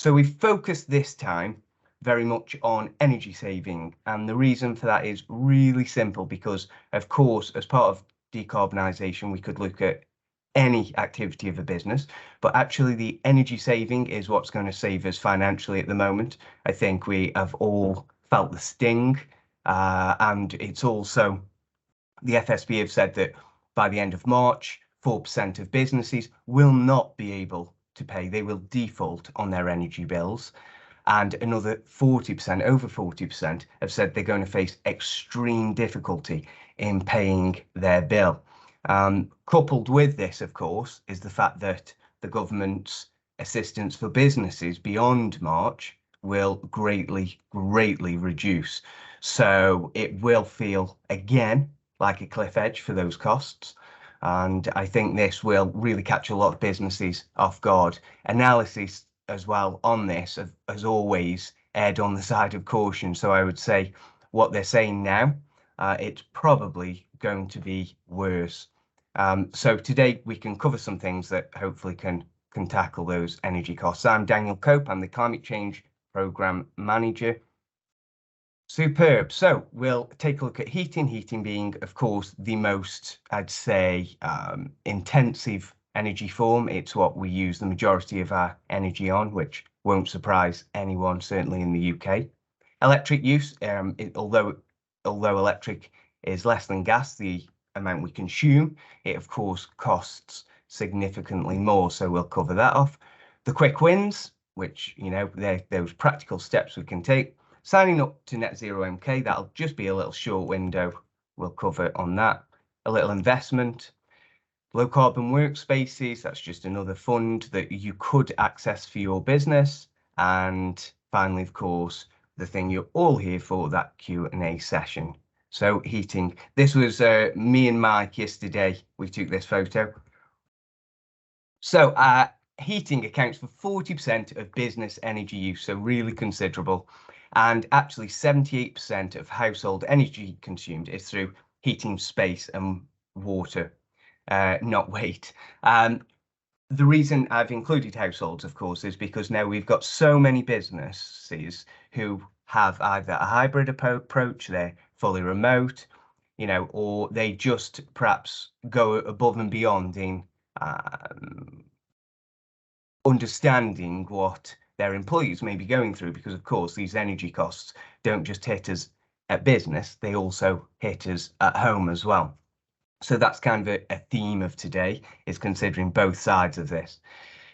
So we've focused this time very much on energy saving, and the reason for that is really simple because, of course, as part of decarbonisation, we could look at any activity of a business, but actually the energy saving is what's going to save us financially at the moment. I think we have all felt the sting, and it's also, the FSB have said that by the end of March, 4% of businesses will not be able to pay. They will default on their energy bills. And another 40%, over 40%, have said they're going to face extreme difficulty in paying their bill. Coupled with this, of course, is the fact that the government's assistance for businesses beyond March will greatly reduce. So it will feel again like a cliff edge for those costs. And I think this will really catch a lot of businesses off guard. Analysis as well on this has always erred on the side of caution. So I would say what they're saying now, it's probably going to be worse. So today we can cover some things that hopefully can tackle those energy costs. I'm Daniel Cope, I'm the Climate Change Programme Manager. Superb. So we'll take a look at heating being, of course, the most, I'd say, intensive energy form. It's what we use the majority of our energy on, which won't surprise anyone, certainly in the UK. Electric use, although electric is less than gas, the amount we consume, it of course costs significantly more, so we'll cover that off. The quick wins, which, you know, they're those practical steps we can take. Signing up to NetZero MK, that'll just be a little short window, we'll cover on that. A little investment. Low carbon workspaces, that's just another fund that you could access for your business. And finally, of course, the thing you're all here for, that Q&A session. So heating, this was me and Mike yesterday, we took this photo. So heating accounts for 40% of business energy use, so really considerable. And actually 78% of household energy consumed is through heating space and water, not weight. The reason I've included households, of course, is because now we've got so many businesses who have either a hybrid approach, they're fully remote, you know, or they just perhaps go above and beyond in understanding what their employees may be going through, because of course these energy costs don't just hit us at business, they also hit us at home as well. So that's kind of a theme of today, is considering both sides of this.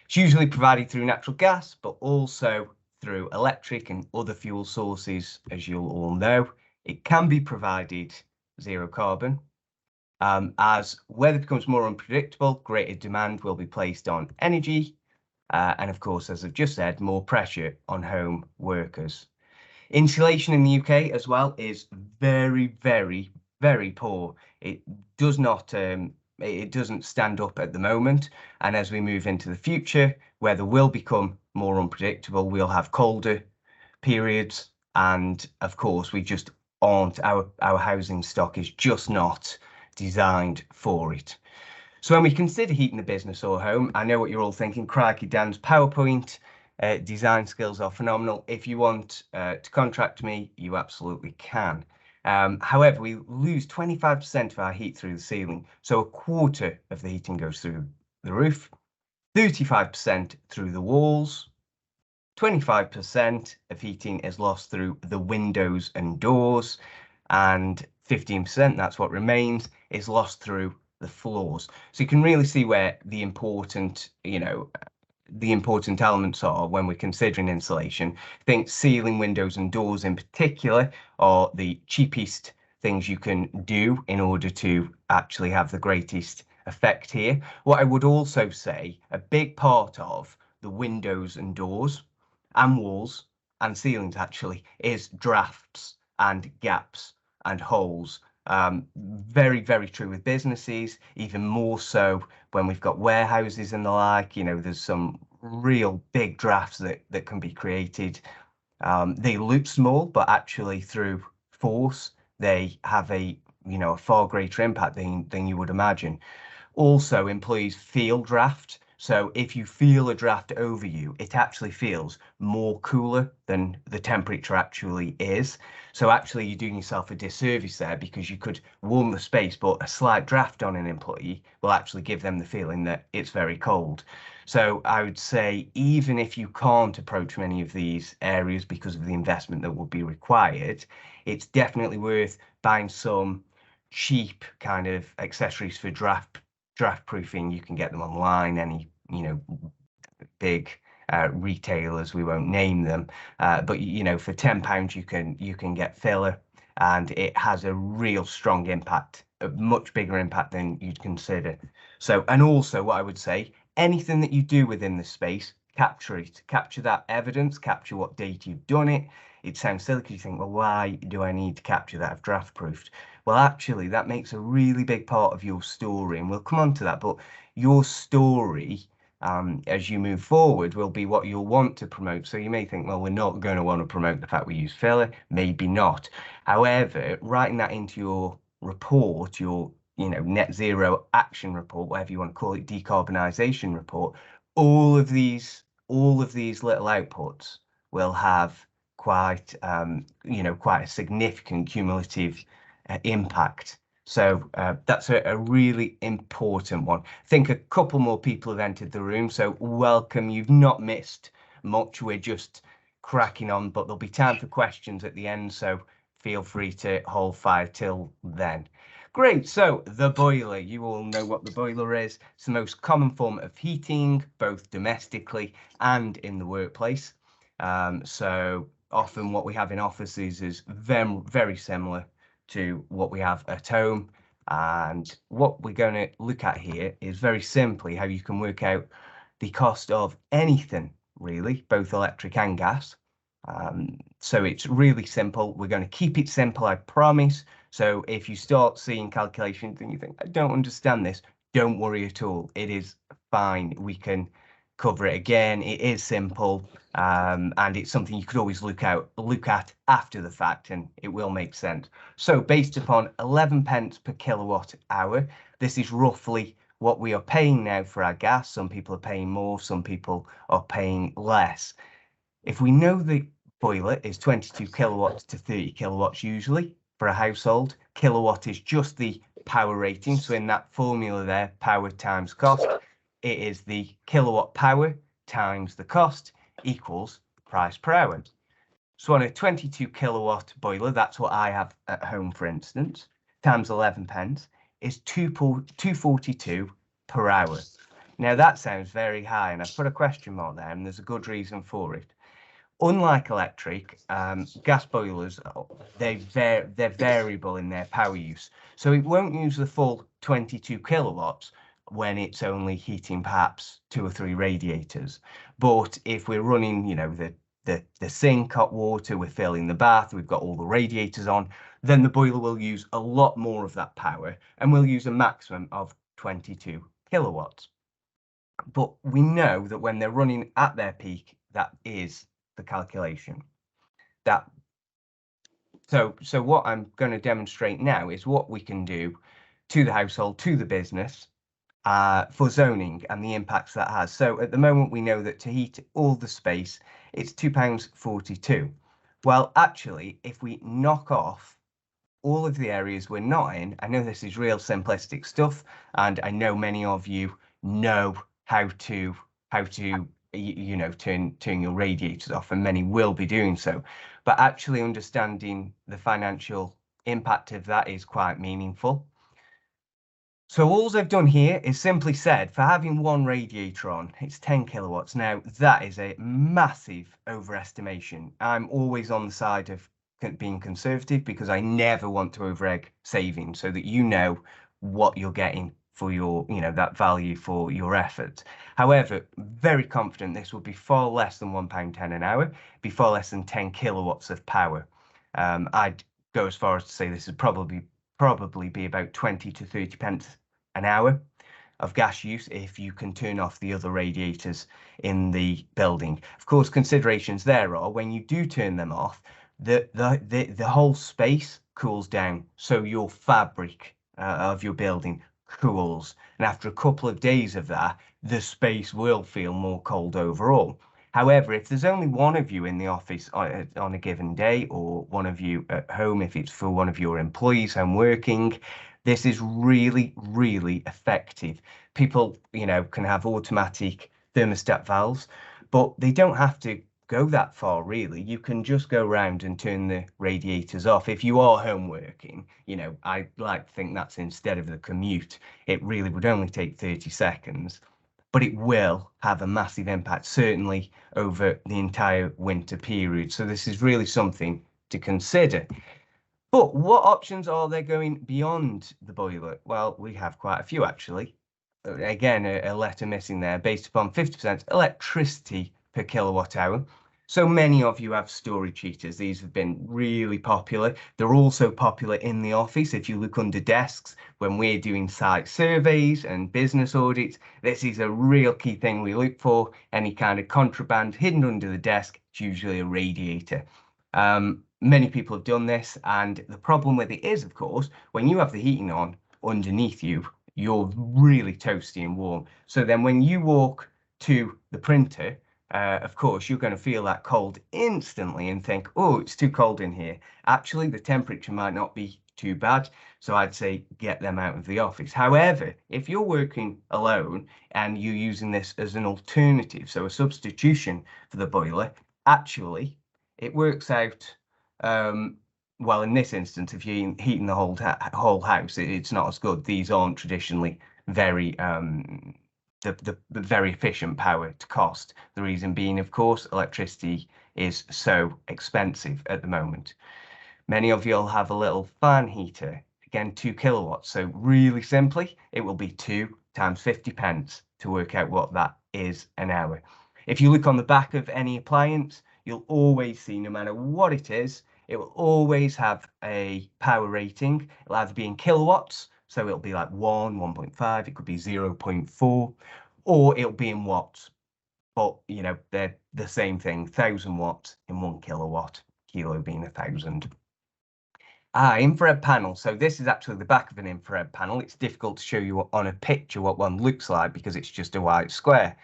It's usually provided through natural gas, but also through electric and other fuel sources, as you'll all know. It can be provided zero carbon. As weather becomes more unpredictable, greater demand will be placed on energy. And of course, as I've just said, more pressure on home workers. Insulation in the UK as well is very poor. It does not, it doesn't stand up at the moment. And as we move into the future, weather will become more unpredictable. We'll have colder periods. And of course, we just aren't, our housing stock is just not designed for it. So when we consider heating a business or home, I know what you're all thinking, crikey, Dan's PowerPoint design skills are phenomenal. If you want to contract me, you absolutely can. However, we lose 25% of our heat through the ceiling. So a quarter of the heating goes through the roof, 35% through the walls, 25% of heating is lost through the windows and doors, and 15%, that's what remains, is lost through the floors. So you can really see where the important, you know, the important elements are when we're considering insulation. I think ceiling, windows and doors in particular are the cheapest things you can do in order to actually have the greatest effect here. What I would also say, a big part of the windows and doors and walls and ceilings actually is drafts and gaps and holes. Very true with businesses, even more so when we've got warehouses and the like. You know, there's some real big drafts that can be created. They look small, but actually through force, they have a, you know, a far greater impact than you would imagine. Also, employees feel draft So if you feel a draft over you, it actually feels more cooler than the temperature actually is. So actually you're doing yourself a disservice there, because you could warm the space, but a slight draft on an employee will actually give them the feeling that it's very cold. So I would say, even if you can't approach many of these areas because of the investment that would be required, it's definitely worth buying some cheap kind of accessories for draft proofing. You can get them online, any big retailers, we won't name them, but for £10 you can get filler, and it has a real strong impact, a much bigger impact than you'd consider. So, and also what I would say, anything that you do within the space, capture it, capture that evidence, capture what date you've done it. It sounds silly because you think, well, why do I need to capture that? I've draft proofed. Well, actually, that makes a really big part of your story, and we'll come on to that. But your story, as you move forward, will be what you'll want to promote. So you may think, well, we're not going to want to promote the fact we use filler. Maybe not. However, writing that into your report, your net zero action report, whatever you want to call it, decarbonisation report, all of these little outputs will have quite quite a significant cumulative impact. So that's a really important one. I think a couple more people have entered the room, so welcome. You've not missed much. We're just cracking on, but there'll be time for questions at the end, so feel free to hold fire till then. Great, so the boiler. You all know what the boiler is. It's the most common form of heating, both domestically and in the workplace. So often what we have in offices is very similar to what we have at home. And what we're going to look at here is very simply how you can work out the cost of anything, really, both electric and gas. So it's really simple. We're going to keep it simple, I promise. So if you start seeing calculations and you think, I don't understand this, don't worry at all. It is fine. We can cover it again. It is simple, and it's something you could always look at after the fact, and it will make sense. So based upon 11 pence per kilowatt hour, this is roughly what we are paying now for our gas. Some people are paying more, some people are paying less. If we know the boiler is 22 kilowatts to 30 kilowatts usually for a household, kilowatt is just the power rating. So in that formula there, power times cost, it is the kilowatt power times the cost equals price per hour. So on a 22 kilowatt boiler, that's what I have at home, for instance, times 11 pence is 242 per hour. Now that sounds very high, and I've put a question mark there, and there's a good reason for it. Unlike electric, gas boilers, they're variable in their power use. So it won't use the full 22 kilowatts when it's only heating perhaps 2 or 3 radiators. But if we're running, the sink, hot water, we're filling the bath, we've got all the radiators on, then the boiler will use a lot more of that power, and we'll use a maximum of 22 kilowatts. But we know that when they're running at their peak, that is the calculation. So what I'm going to demonstrate now is what we can do to the household, to the business, for zoning and the impacts that has. So at the moment, we know that to heat all the space, it's £2.42. Well, actually, if we knock off all of the areas we're not in, I know this is real simplistic stuff, and I know many of you know how to turn your radiators off, and many will be doing so, but actually understanding the financial impact of that is quite meaningful. So all I've done here is simply said, for having one radiator on, it's 10 kilowatts. Now that is a massive overestimation. I'm always on the side of being conservative, because I never want to over-egg savings, so that you know what you're getting for your, that value for your effort. However, very confident this will be far less than £1.10 an hour, be far less than 10 kilowatts of power. I'd go as far as to say this would probably be about 20 to 30 pence an hour of gas use if you can turn off the other radiators in the building. Of course, considerations there are, when you do turn them off, the whole space cools down, so your fabric of your building cools. And after a couple of days of that, the space will feel more cold overall. However, if there's only one of you in the office on a given day, or one of you at home, if it's for one of your employees home working, this is really, really effective. People, can have automatic thermostat valves, but they don't have to go that far really. You can just go around and turn the radiators off. If you are home working, I like to think that's instead of the commute. It really would only take 30 seconds, but it will have a massive impact, certainly over the entire winter period. So this is really something to consider. But what options are there going beyond the boiler? Well, we have quite a few actually. Again, a letter missing there, based upon 50% electricity per kilowatt hour. So many of you have storage heaters. These have been really popular. They're also popular in the office. If you look under desks, when we're doing site surveys and business audits, this is a real key thing we look for. Any kind of contraband hidden under the desk, it's usually a radiator. Many people have done this, and the problem with it is, of course, when you have the heating on underneath you, you're really toasty and warm. So then when you walk to the printer, of course, you're going to feel that cold instantly and think, oh, it's too cold in here. Actually, the temperature might not be too bad. So I'd say get them out of the office. However, if you're working alone and you're using this as an alternative, so a substitution for the boiler, actually, it works out, well, in this instance, if you're heating the whole house, it's not as good. These aren't traditionally very the very efficient power to cost. The reason being, of course, electricity is so expensive at the moment. Many of you'll have a little fan heater, again 2 kilowatts. So really simply, it will be 2 times 50 pence to work out what that is an hour. If you look on the back of any appliance, you'll always see, no matter what it is, it will always have a power rating. It'll either be in kilowatts, so it'll be like 1.5, it could be 0.4, or it'll be in watts. But, they're the same thing, 1,000 watts in 1 kilowatt, kilo being 1,000. Infrared panel. So this is actually the back of an infrared panel. It's difficult to show you on a picture what one looks like because it's just a white square.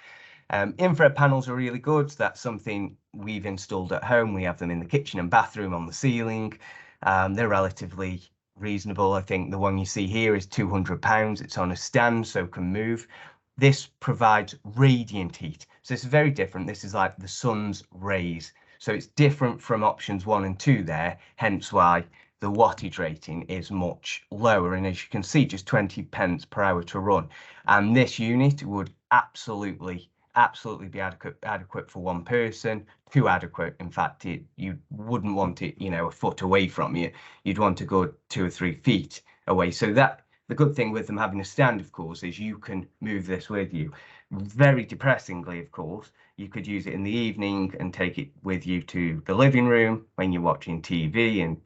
Infrared panels are really good. That's something we've installed at home. We have them in the kitchen and bathroom on the ceiling. They're relatively reasonable. I think the one you see here is £200. It's on a stand, so can move. This provides radiant heat. So it's very different. This is like the sun's rays. So it's different from options 1 and 2 there, hence why the wattage rating is much lower. And as you can see, just 20 pence per hour to run. And this unit would absolutely be adequate for one person, too adequate. In fact, you wouldn't want it, a foot away from you. You'd want to go 2 or 3 feet away. So the good thing with them having a stand, of course, is you can move this with you. Very depressingly, of course, you could use it in the evening and take it with you to the living room when you're watching TV, and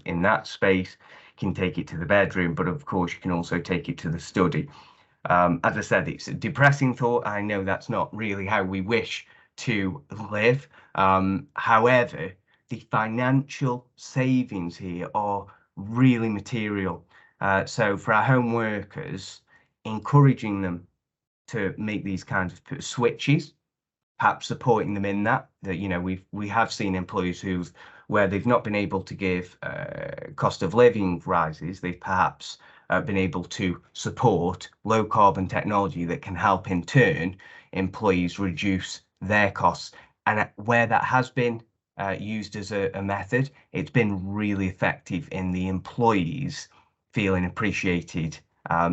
in that space you can take it to the bedroom, but of course you can also take it to the study. As I said, it's a depressing thought. I know that's not really how we wish to live. However, the financial savings here are really material. So for our home workers, encouraging them to make these kinds of switches, perhaps supporting them in that we have seen employees where they've not been able to give cost of living rises, they've perhaps been able to support low carbon technology that can help in turn employees reduce their costs. And where that has been used as a method, it's been really effective in the employees feeling appreciated.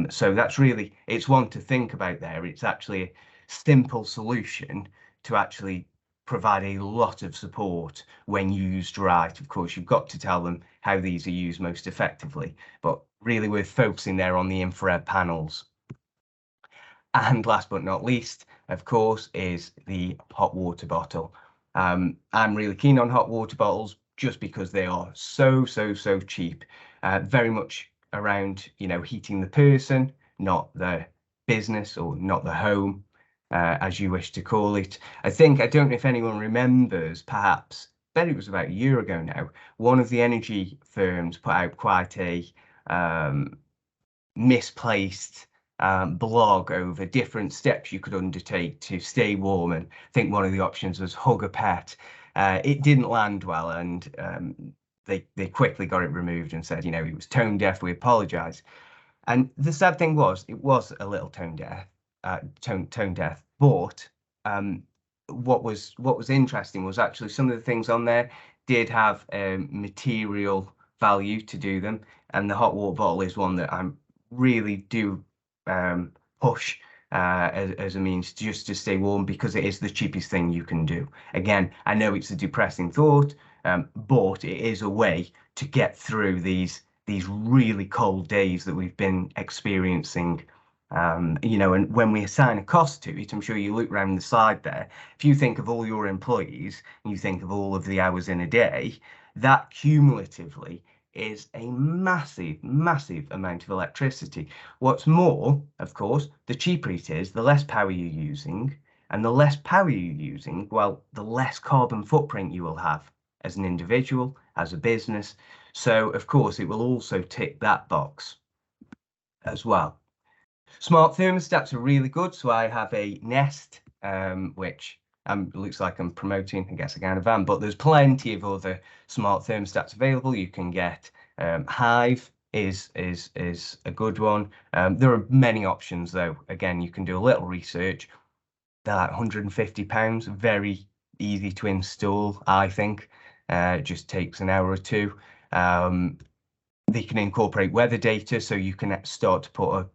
So that's really, it's one to think about there. It's actually a simple solution to actually provide a lot of support when used right. Of course, you've got to tell them how these are used most effectively, but really worth focusing there on the infrared panels. And last but not least, of course, is the hot water bottle. I'm really keen on hot water bottles just because they are so cheap, very much around, heating the person, not the business or not the home, as you wish to call it. I don't know if anyone remembers, perhaps, I bet it was about a year ago now, one of the energy firms put out quite a misplaced blog over different steps you could undertake to stay warm, and I think one of the options was hug a pet. It didn't land well, and they quickly got it removed and said, you know, he was tone deaf, we apologise. And the sad thing was, it was a little tone deaf, but what was interesting was actually some of the things on there did have material value to do them, and the hot water bottle is one that I really do push as a means just to stay warm, because it is the cheapest thing you can do. Again, I know it's a depressing thought, but it is a way to get through these really cold days that we've been experiencing. You know, and when we assign a cost to it, I'm sure you look around the slide there, if you think of all your employees and you think of all of the hours in a day, that cumulatively is a massive, massive amount of electricity. What's more, of course, the cheaper it is, the less power you're using, and the less power you're using, well, the less carbon footprint you will have as an individual, as a business. So, of course, it will also tick that box as well. Smart thermostats are really good. So I have a Nest, which looks like I'm promoting, I guess, again, a van, but there's plenty of other smart thermostats available. You can get Hive is a good one. There are many options, though. Again, you can do a little research. They're like £150, very easy to install, I think. It just takes an hour or two. They can incorporate weather data, so you can start to put a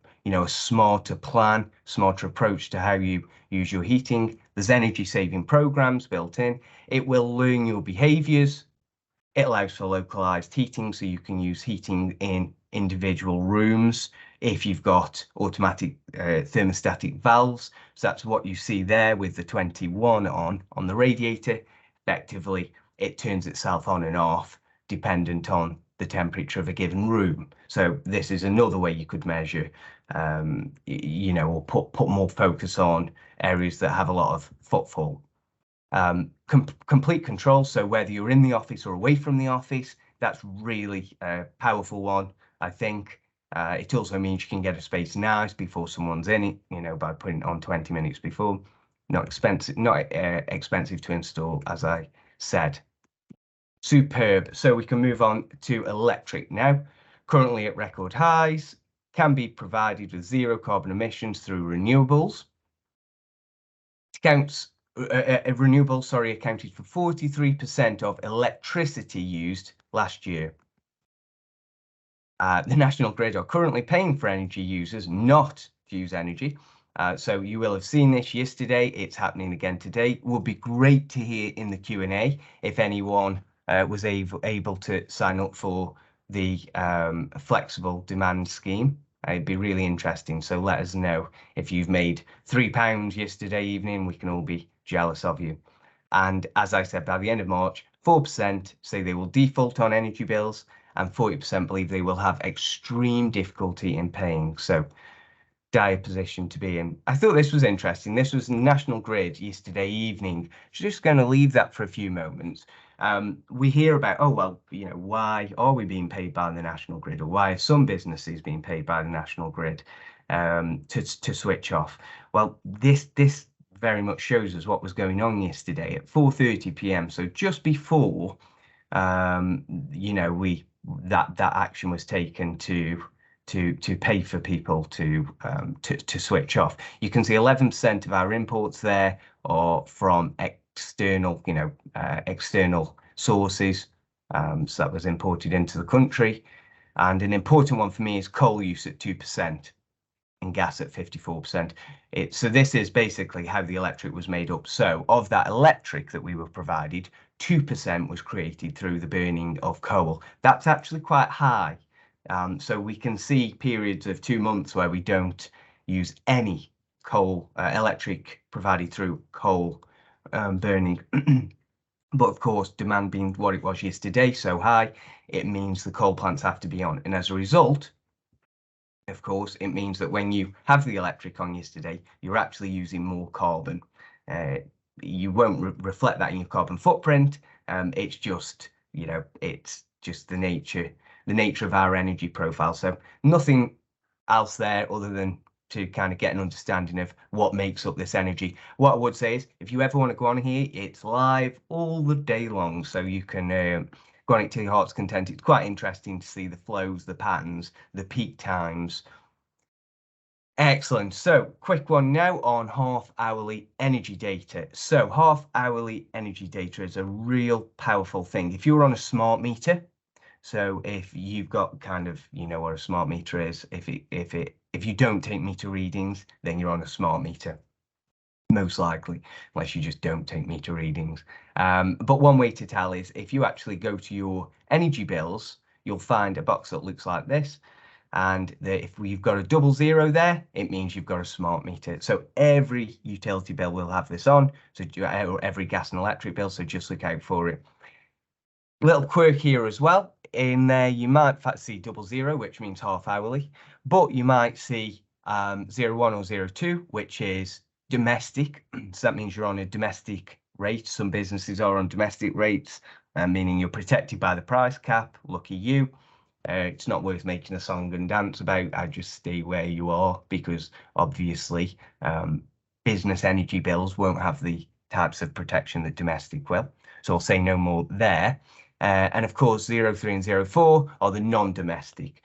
smarter plan, smarter approach to how you use your heating. There's energy saving programs built in. It will learn your behaviors. It allows for localized heating, so you can use heating in individual rooms if you've got automatic thermostatic valves. So that's what you see there with the 21 on the radiator. Effectively, it turns itself on and off dependent on the temperature of a given room. So this is another way you could measure, you know, or put more focus on areas that have a lot of footfall. Complete control, so whether you're in the office or away from the office, that's really a powerful one, I think. It also means you can get a space nice before someone's in it, you know, by putting it on 20 minutes before. Not expensive to install, as I said. Superb. So we can move on to electric now. Currently at record highs, can be provided with zero carbon emissions through renewables. Renewables, accounted for 43% of electricity used last year. The National Grid are currently paying for energy users not to use energy. So you will have seen this yesterday. It's happening again today. It would be great to hear in the Q&A if anyone was able to sign up for the flexible demand scheme. It'd be really interesting. So let us know if you've made £3 yesterday evening. We can all be jealous of you. And as I said, by the end of March, 4% say they will default on energy bills, and 40% believe they will have extreme difficulty in paying. So dire position to be in. I thought this was interesting. This was National Grid yesterday evening. Just going to leave that for a few moments. We hear about, oh, well, you know, why are we being paid by the National Grid, or why are some businesses being paid by the National Grid to switch off? Well, this very much shows us what was going on yesterday at 4:30 p.m. So just before, you know, that action was taken to pay for people to switch off. You can see 11% of our imports there are from external, you know, external sources. So that was imported into the country. And an important one for me is coal use at 2% and gas at 54%. So this is basically how the electric was made up. So of that electric that we were provided, 2% was created through the burning of coal. That's actually quite high. So we can see periods of 2 months where we don't use any coal, electric provided through coal burning. But of course, demand being what it was yesterday, so high, it means the coal plants have to be on. And as a result, of course, it means that when you have the electric on yesterday, you're actually using more carbon. You won't reflect that in your carbon footprint. It's just, you know, it's just the nature of our energy profile. So nothing else there other than to kind of get an understanding of what makes up this energy. What I would say is, if you ever want to go on here, it's live all the day long, so you can go on it to your heart's content. It's quite interesting to see the flows, the patterns, the peak times. Excellent. So quick one now on half-hourly energy data. So half-hourly energy data is a real powerful thing. If you're on a smart meter, so if you've got kind of, you know what a smart meter is, if you don't take meter readings, then you're on a smart meter, most likely, unless you just don't take meter readings. But one way to tell is if you actually go to your energy bills, you'll find a box that looks like this. And if we've got a 00 there, it means you've got a smart meter. So every utility bill will have this on, so every gas and electric bill, so just look out for it. Little quirk here as well. In there, you might see 00, which means half hourly, but you might see 01 or 02, which is domestic. So that means you're on a domestic rate. Some businesses are on domestic rates, meaning you're protected by the price cap. Lucky you. It's not worth making a song and dance about. I just stay where you are, because obviously business energy bills won't have the types of protection that domestic will. So I'll say no more there. And of course, 03 and 04 are the non-domestic.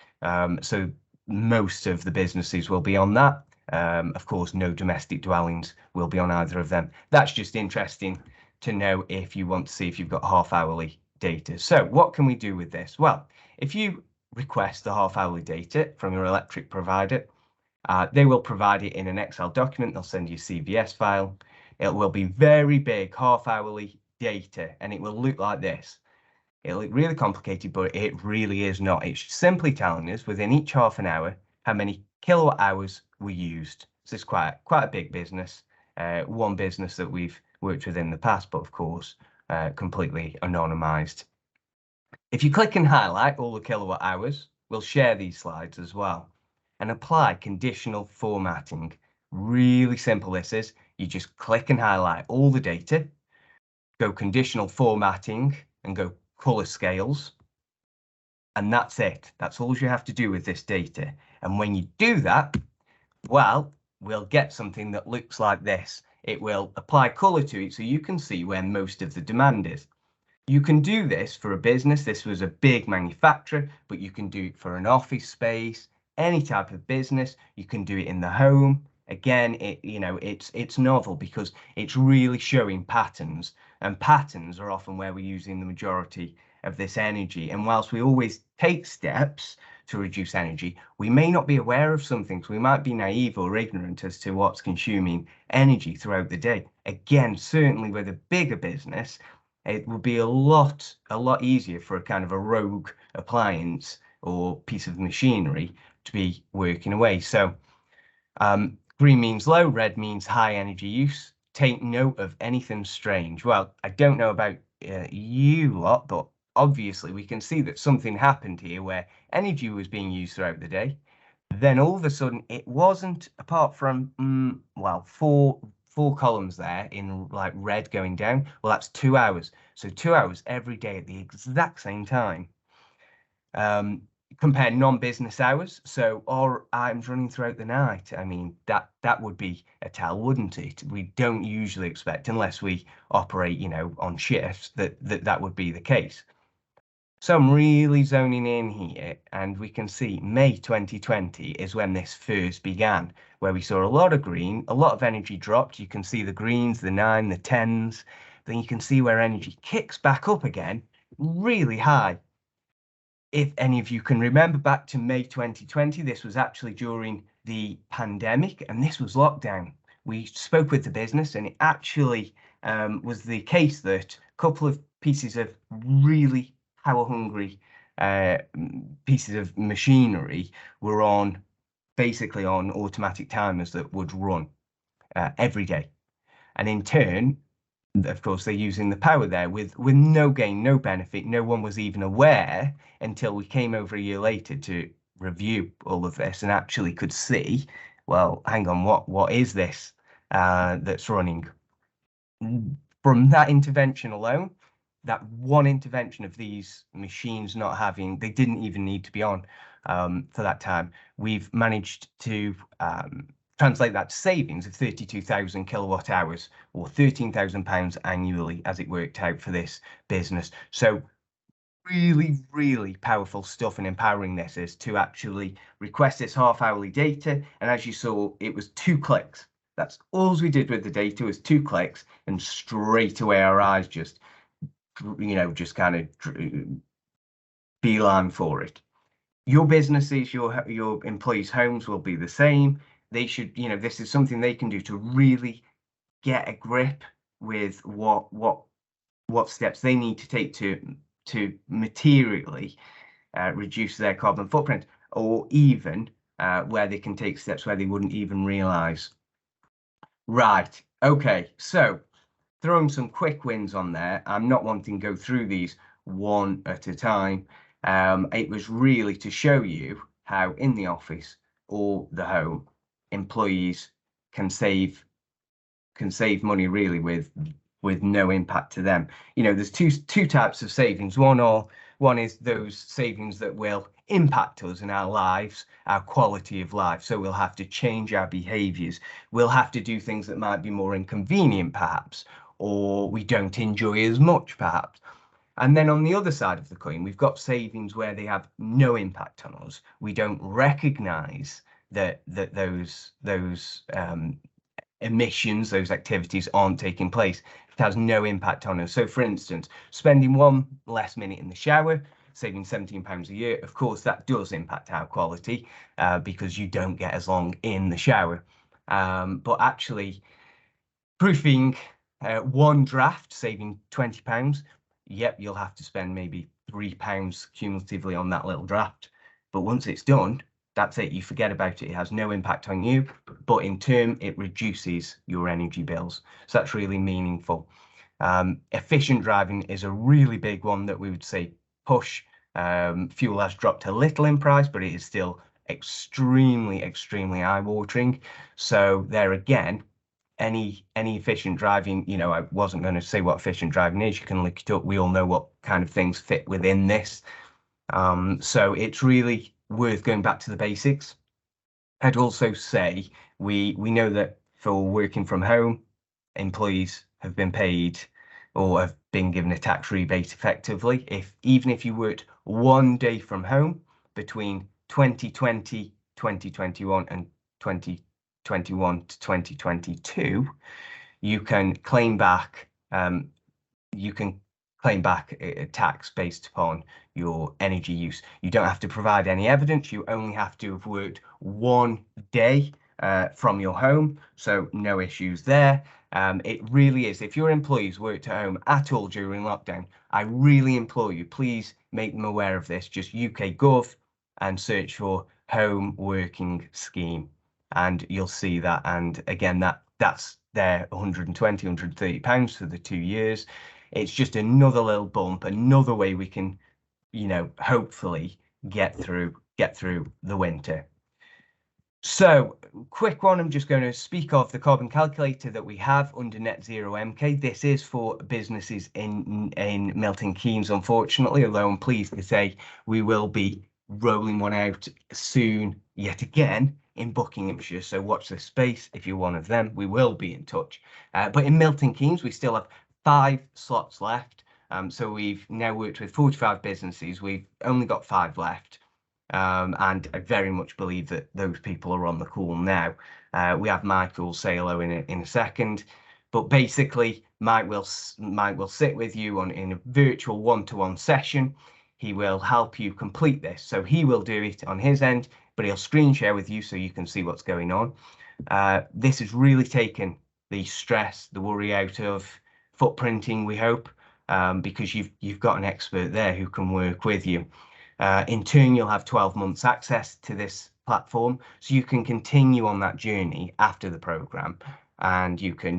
So most of the businesses will be on that. Of course, no domestic dwellings will be on either of them. That's just interesting to know if you want to see if you've got half-hourly data. So what can we do with this? Well, if you request the half-hourly data from your electric provider, they will provide it in an Excel document. They'll send you a CVS file. It will be very big half-hourly data, and it will look like this. It'll look really complicated, but it really is not. It's simply telling us within each half an hour how many kilowatt hours were used. So it's quite a big business. One business that we've worked with in the past, but of course, completely anonymized. If you click and highlight all the kilowatt hours, we'll share these slides as well, and apply conditional formatting. Really simple this is. You just click and highlight all the data, go conditional formatting, and go color scales, and that's it. That's all you have to do with this data. And when you do that, well, we'll get something that looks like this. It will apply color to it so you can see where most of the demand is. You can do this for a business. This was a big manufacturer, but you can do it for an office space, any type of business. You can do it in the home. Again, it's novel because it's really showing patterns, and patterns are often where we're using the majority of this energy. And whilst we always take steps to reduce energy, we may not be aware of some things. We might be naive or ignorant as to what's consuming energy throughout the day. Again, certainly with a bigger business, it would be a lot easier for a kind of a rogue appliance or piece of machinery to be working away. So green means low, red means high energy use. Take note of anything strange. Well, I don't know about you lot, but obviously we can see that something happened here where energy was being used throughout the day. Then all of a sudden it wasn't, apart from, well, four columns there in like red going down. Well, that's 2 hours. So 2 hours every day at the exact same time. Compare non-business hours. So our items running throughout the night. I mean, that would be a tell, wouldn't it? We don't usually expect, unless we operate, on shifts, that would be the case. So I'm really zoning in here, and we can see May 2020 is when this first began, where we saw a lot of green, a lot of energy dropped. You can see the greens, the 9, the 10s. Then you can see where energy kicks back up again, really high. If any of you can remember back to May 2020, this was actually during the pandemic, and this was lockdown. We spoke with the business, and it actually was the case that a couple of pieces of really power-hungry pieces of machinery were basically on automatic timers that would run every day. And in turn, of course, they're using the power there with no gain, no benefit. No one was even aware until we came over a year later to review all of this and actually could see, well, hang on, what is this that's running? From that intervention alone, that one intervention of these machines not having, they didn't even need to be on for that time, we've managed to translate that to savings of 32,000 kilowatt hours, or £13,000 annually, as it worked out for this business. So really, really powerful stuff, and empowering this is to actually request this half-hourly data. And as you saw, it was 2 clicks. That's all we did with the data, was 2 clicks, and straight away our eyes just, just kind of beeline for it. Your businesses, your employees' homes will be the same. They should, this is something they can do to really get a grip with what steps they need to take to materially reduce their carbon footprint, or even where they can take steps where they wouldn't even realize. Right, okay, so throwing some quick wins on there. I'm not wanting to go through these one at a time. It was really to show you how in the office or the home, employees can save money really with no impact to them. There's two types of savings. One is those savings that will impact us in our lives, our quality of life. So we'll have to change our behaviors. We'll have to do things that might be more inconvenient, perhaps, or we don't enjoy as much, perhaps. And then on the other side of the coin, we've got savings where they have no impact on us. We don't recognize that those emissions, those activities aren't taking place. It has no impact on us. So for instance, spending 1 less minute in the shower, saving £17 a year, of course that does impact our quality because you don't get as long in the shower. But actually proofing 1 draft, saving £20, yep, you'll have to spend maybe £3 cumulatively on that little draft. But once it's done, that's it. You forget about it. It has no impact on you, but in turn, it reduces your energy bills. So that's really meaningful. Efficient driving is a really big one that we would say push. Fuel has dropped a little in price, but it is still extremely, extremely eye-watering. So there again, any efficient driving, I wasn't going to say what efficient driving is. You can look it up. We all know what kind of things fit within this. So it's really worth going back to the basics. I'd also say we know that for working from home, employees have been paid or have been given a tax rebate effectively. Even if you worked 1 day from home between 2020, 2021 and 2021 to 2022, you can claim back a tax based upon your energy use. You don't have to provide any evidence. You only have to have worked 1 day from your home, so no issues there. It really is. If your employees worked at home at all during lockdown, I really implore you, please make them aware of this. Just UK Gov and search for home working scheme, and you'll see that. And again, that's their £120, £130 for the 2 years. It's just another little bump, another way we can, hopefully get through the winter. So, quick one, I'm just going to speak of the carbon calculator that we have under NetZero MK. This is for businesses in Milton Keynes, unfortunately, although I'm pleased to say we will be rolling one out soon yet again in Buckinghamshire. So watch this space. If you're one of them, we will be in touch. But in Milton Keynes, we still have 5 slots left. So we've now worked with 45 businesses. We've only got 5 left. And I very much believe that those people are on the call now. We have Mike who will say hello in a second, but basically Mike will sit with you in a virtual one-to-one session. He will help you complete this. So he will do it on his end, but he'll screen share with you so you can see what's going on. This has really taken the stress, the worry out of footprinting, we hope, because you've got an expert there who can work with you. In turn, you'll have 12 months access to this platform, so you can continue on that journey after the program, and you can,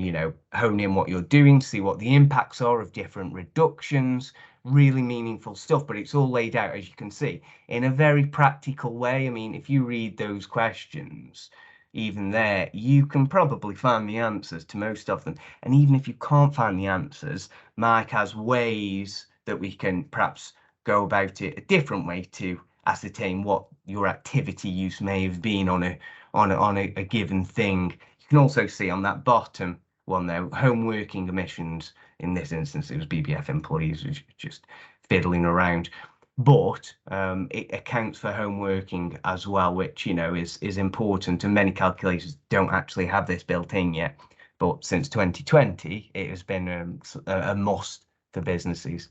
hone in what you're doing, see what the impacts are of different reductions, really meaningful stuff. But it's all laid out, as you can see, in a very practical way. I mean, if you read those questions, even there, you can probably find the answers to most of them. And even if you can't find the answers, Mike has ways that we can perhaps go about it a different way to ascertain what your activity use may have been on a given thing. You can also see on that bottom one there, home working emissions. In this instance, it was BBF employees who just fiddling around. But it accounts for home working as well, which, you know, is important, and many calculators don't actually have this built in yet. But since 2020, it has been a must for businesses.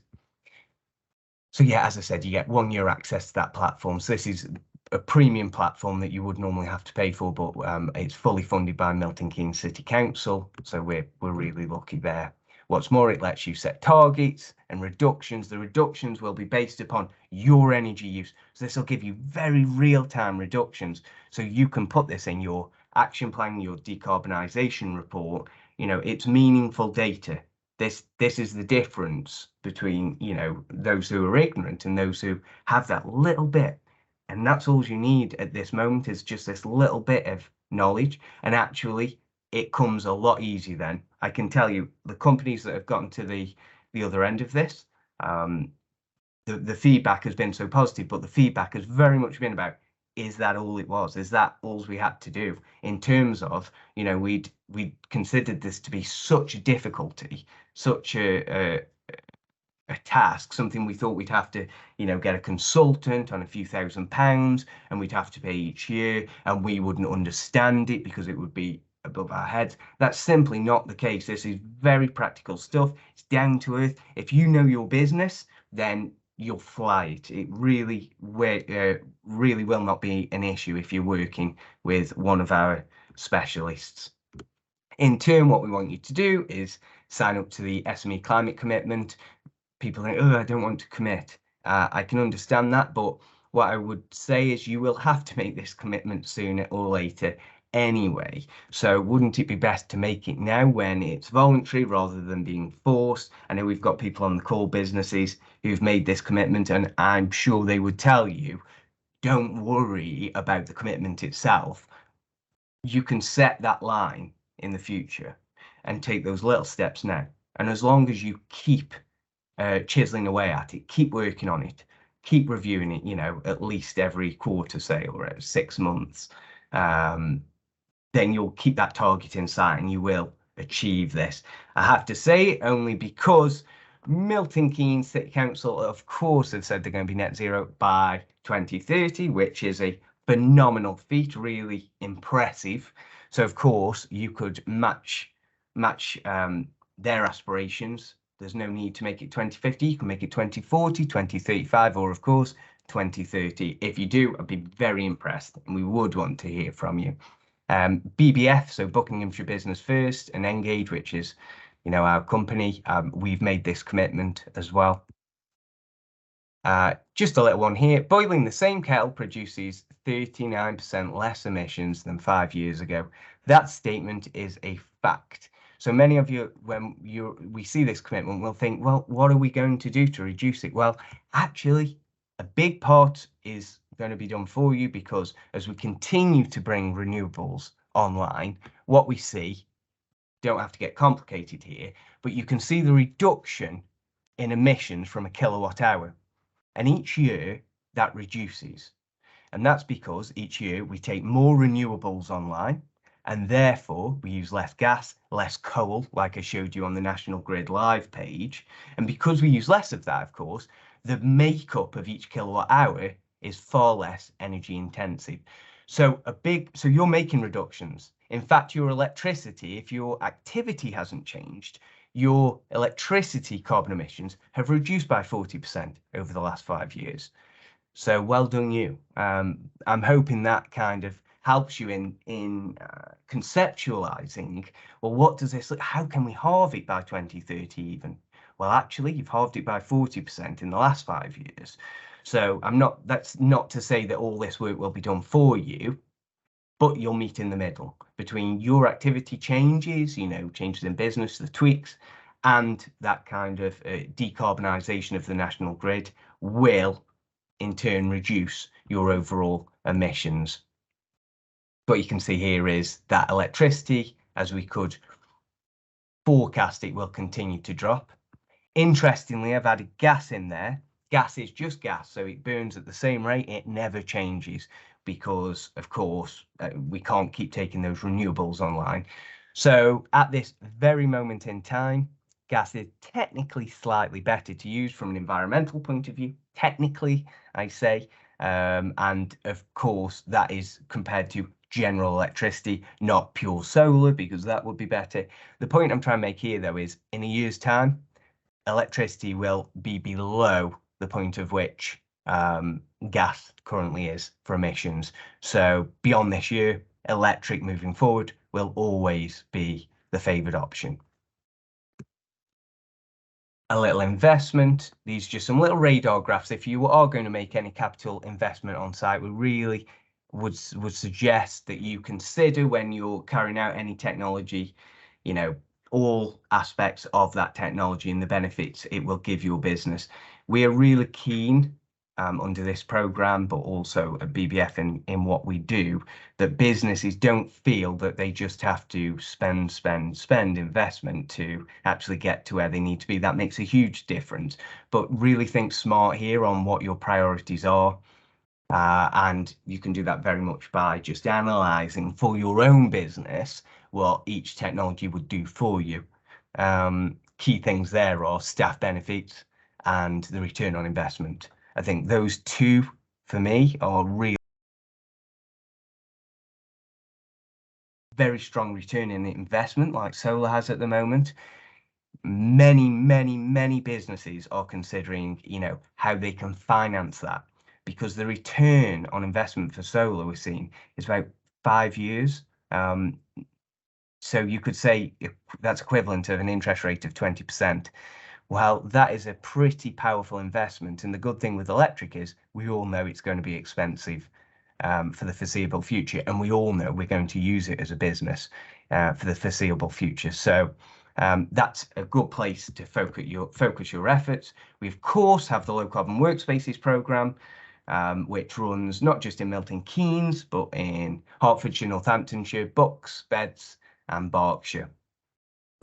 So yeah, as I said, you get 1 year access to that platform. So this is a premium platform that you would normally have to pay for, but it's fully funded by Milton Keynes City Council. So we're really lucky there. What's more, it lets you set targets and reductions. The reductions will be based upon your energy use. So this will give you very real-time reductions. So you can put this in your action plan, your decarbonisation report. You know, it's meaningful data. This is the difference between, you know, those who are ignorant and those who have that little bit. And that's all you need at this moment, is just this little bit of knowledge. And actually, it comes a lot easier then. I can tell you, the companies that have gotten to the other end of this, the feedback has been so positive, but the feedback has very much been about, is that all it was? Is that all we had to do? In terms of, you know, we'd considered this to be such a difficulty, such a task, something we thought we'd have to, you know, get a consultant on a few £1,000s, and we'd have to pay each year, and we wouldn't understand it because it would be above our heads. That's simply not the case. This is very practical stuff. It's down to earth. If you know your business, then you'll fly it. It really will not be an issue if you're working with one of our specialists. In turn, what we want you to do is sign up to the SME climate commitment. People think, oh, I don't want to commit. I can understand that, but what I would say is you will have to make this commitment sooner or later anyway. So wouldn't it be best to make it now when it's voluntary rather than being forced? I know we've got people on the call, businesses who've made this commitment, and I'm sure they would tell you, don't worry about the commitment itself. You can set that line in the future and take those little steps now. And as long as you keep chiseling away at it, keep working on it, keep reviewing it, you know, at least every quarter, say, or 6 months, then you'll keep that target in sight and you will achieve this. I have to say, only because Milton Keynes City Council, of course, have said they're going to be net zero by 2030, which is a phenomenal feat, really impressive. So, of course, you could match their aspirations. There's no need to make it 2050. You can make it 2040, 2035, or of course 2030. If you do, I'd be very impressed, and we would want to hear from you. BBF, so Buckinghamshire Business First, and Ngage, which is, you know, our company, we've made this commitment as well. Just a little one here. Boiling the same kettle produces 39% less emissions than 5 years ago. That statement is a fact. So many of you, when we see this commitment, will think, well, what are we going to do to reduce it? Well, actually, a big part is going to be done for you, because as we continue to bring renewables online, what we see, don't have to get complicated here, but you can see the reduction in emissions from a kilowatt hour. And each year that reduces. And that's because each year we take more renewables online, and therefore we use less gas, less coal, like I showed you on the National Grid Live page. And because we use less of that, of course, the makeup of each kilowatt hour is far less energy intensive. So you're making reductions. In fact, your electricity, if your activity hasn't changed, your electricity carbon emissions have reduced by 40% over the last 5 years. So well done you. I'm hoping that kind of helps you in conceptualizing, well, what does this look, how can we halve it by 2030 even? Well, actually, you've halved it by 40% in the last 5 years. So that's not to say that all this work will be done for you, but you'll meet in the middle between your activity changes, you know, changes in business, the tweaks, and that kind of decarbonisation of the national grid will in turn reduce your overall emissions. what you can see here is that electricity, as we could forecast, it will continue to drop. Interestingly, I've added gas in there. Gas is just gas, so it burns at the same rate. It never changes because, of course, we can't keep taking those renewables online. So at this very moment in time, gas is technically slightly better to use from an environmental point of view. Technically, I say. And of course, that is compared to general electricity, not pure solar, because that would be better. The point I'm trying to make here, though, is in a year's time, electricity will be below the point of which gas currently is for emissions. So beyond this year, electric moving forward will always be the favoured option. A little investment. These are just some little radar graphs. If you are going to make any capital investment on site, we really would suggest that you consider, when you're carrying out any technology, you know, all aspects of that technology and the benefits it will give your business. We are really keen under this program, but also at BBF in what we do, that businesses don't feel that they just have to spend investment to actually get to where they need to be. That makes a huge difference, but really think smart here on what your priorities are. And you can do that very much by just analysing for your own business what each technology would do for you. Key things there are staff benefits and the return on investment. I think those two, for me, are really very strong return in investment, like solar has at the moment. Many businesses are considering, you know, how they can finance that, because the return on investment for solar we're seeing is about 5 years. So you could say that's equivalent of an interest rate of 20%. Well, that is a pretty powerful investment. And the good thing with electric is we all know it's going to be expensive for the foreseeable future. And we all know we're going to use it as a business for the foreseeable future. So that's a good place to focus your efforts. We, of course, have the Low Carbon Workspaces programme, which runs not just in Milton Keynes, but in Hertfordshire, Northamptonshire, Bucks, Beds and Berkshire.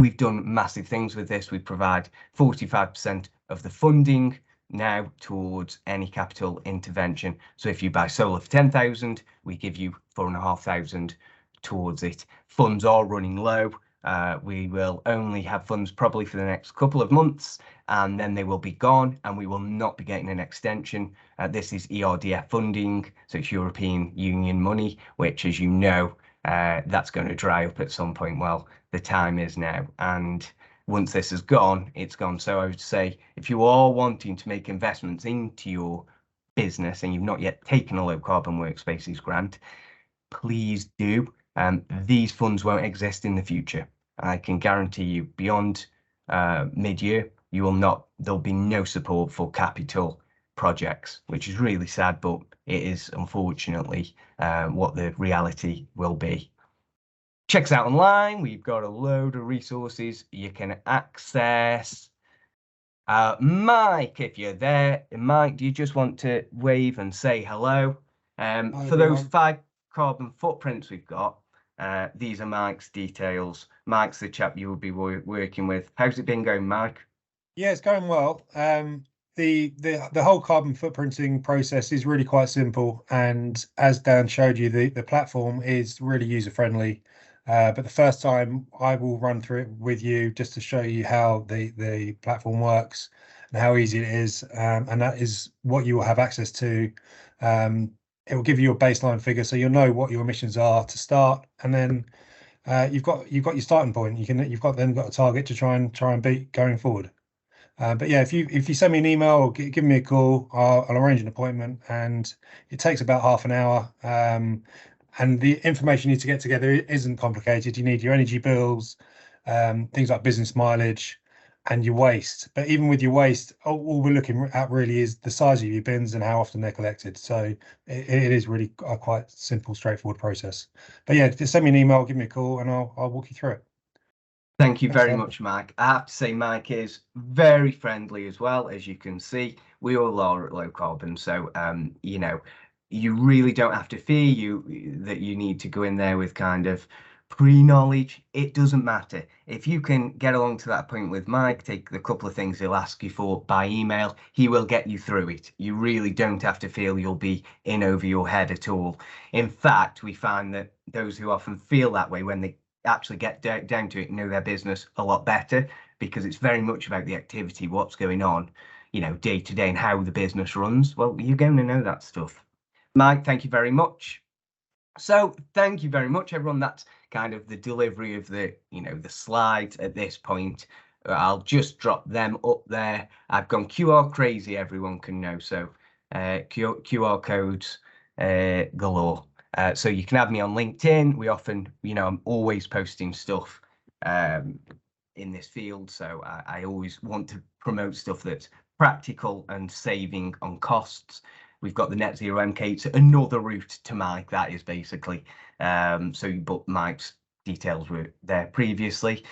We've done massive things with this. We provide 45% of the funding now towards any capital intervention. So if you buy solar for 10,000, we give you 4,500 towards it. Funds are running low. We will only have funds probably for the next couple of months, and then they will be gone, and we will not be getting an extension. This is ERDF funding, so it's European Union money, which, as you know, that's going to dry up at some point. Well, the time is now, and once this is gone, it's gone. So I would say, if you are wanting to make investments into your business and you've not yet taken a Low Carbon Workspaces grant, please do. These funds won't exist in the future. I can guarantee you, beyond mid-year, there'll be no support for capital projects, which is really sad, but it is unfortunately what the reality will be. Check us out online. We've got a load of resources you can access. Mike, if you're there, Mike, do you just want to wave and say hello? For those 5 carbon footprints we've got, these are Mike's details. Mike's the chap you will be working with. How's it been going, Mike? Yeah, it's going well. The whole carbon footprinting process is really quite simple, and as Dan showed you, the platform is really user friendly. But the first time I will run through it with you just to show you how the platform works and how easy it is, and that is what you will have access to. It will give you a baseline figure, so you'll know what your emissions are to start, and then you've got your starting point. You've got a target to try and beat going forward. But yeah, if you send me an email or give me a call, I'll arrange an appointment, and it takes about half an hour. And the information you need to get together isn't complicated. You need your energy bills, things like business mileage, and your waste. But even with your waste, all we're looking at really is the size of your bins and how often they're collected. So it is really a quite simple, straightforward process. But yeah, just send me an email, give me a call, and I'll walk you through it. Thank you very much, Mike. I have to say, Mike is very friendly as well, as you can see. We all are at Low Carbon, so you know, you really don't have to fear that you need to go in there with kind of pre-knowledge. It doesn't matter. If you can get along to that point with Mike, take the couple of things he'll ask you for by email, he will get you through it. You really don't have to feel you'll be in over your head at all. In fact, we find that those who often feel that way, when they actually get down to it, know their business a lot better, because it's very much about the activity, what's going on, you know, day to day, and how the business runs. Well, you're going to know that stuff. Mike, thank you very much. So thank you very much, everyone. That's kind of the delivery of the, you know, the slides at this point. I'll just drop them up there. I've gone QR crazy, everyone can know. So QR codes galore. So you can have me on LinkedIn. We often, you know, I'm always posting stuff in this field. So I always want to promote stuff that's practical and saving on costs. We've got the NetZero MK. It's another route to Mike, that is basically. But Mike's details were there previously.